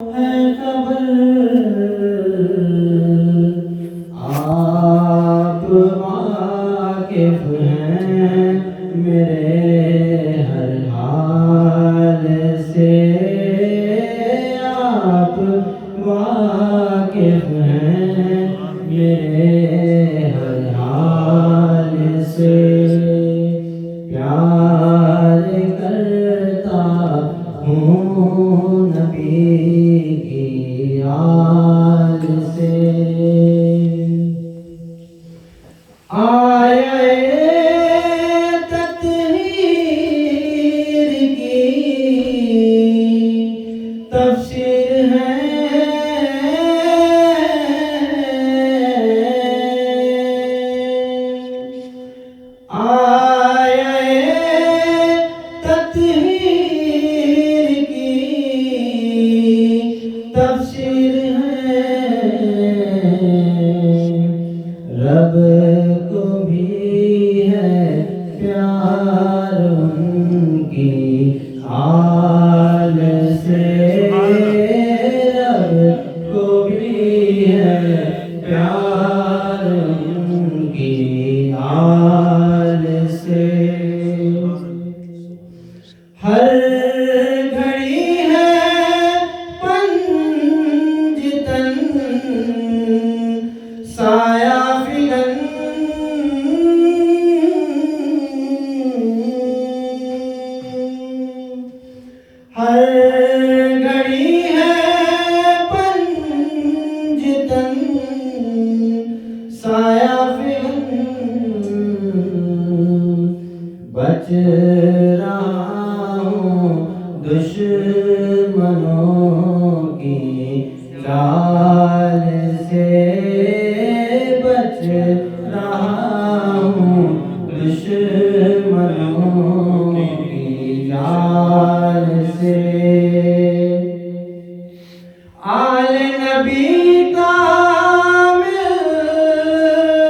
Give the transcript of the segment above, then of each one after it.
ہے خبر آپ واقف ہیں میرے ہر حال سے، آپ واقف ہیں میرے ہر حال سے، پیار کرتا ہوں نبی کی آل سے۔ آیے تطہیر کی تفسیر ہے، آیے تطہیر کی تفسیر ہے، رب کو بھی ہے پیار ان کی آل سے، رب کو بھی ہے پیار ان کی آل سے۔ ہر گھڑی ہے پنج تن سایہ فگن، ہر گھڑی ہے پنج تن سایہ فگن، بچ رہا ہوں دشمنوں کی چال سے، بچ رہا ہوں دشمنوں کی چال سے۔ آل نبی کا مل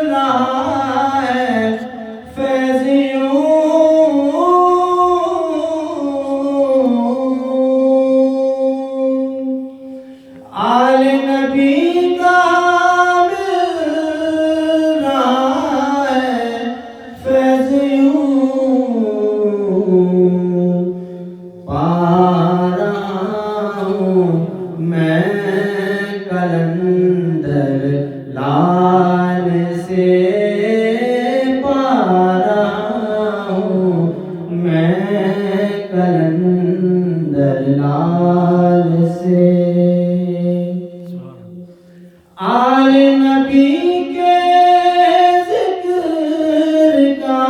رہا ہے فیض یوں، آل نبی کا مل رہا ہے فیض یوں، پا رہا ہوں میں کلندر لال سے، پا رہا ہوں میں کلندر لال سے۔ آل نبی کے ذکر کا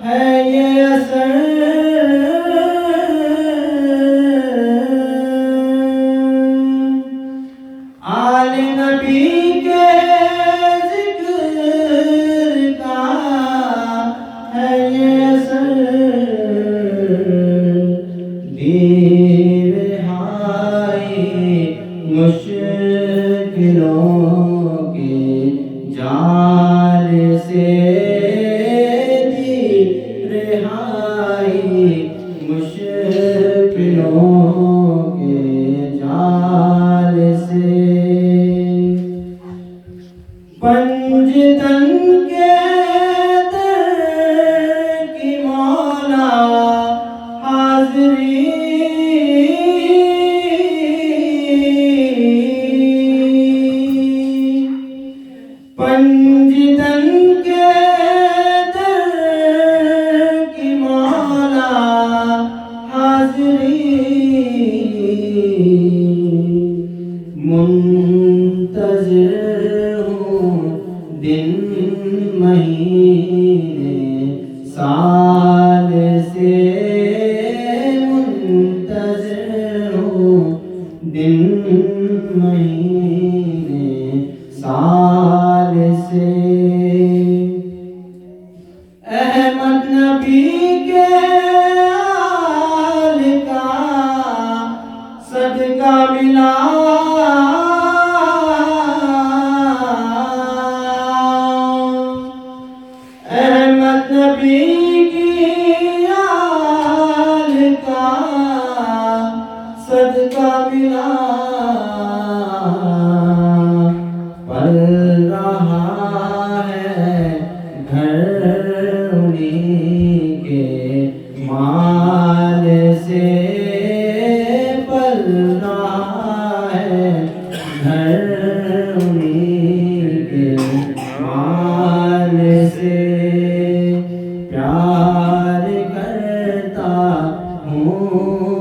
ہے یہ اثر، آل نبی کے ذکر کا ہے یہ اثر، دی رہائی مشکلوں کے جال سے، دی رہائی مشکلوں کے جال سے، پنج تن کے در کی مولا حاضری، پنج تن کے در کی مولا حاضری، منتظر ہوں دن مہینے سال سے، منتظر ہوں دن مہینے سال سے، احمد نبی کے آل کا صدقہ ملا، احمد نبی کی آل کا صدقہ ملا۔ گھر انہیں کے مال سے پیار کرتا ہوں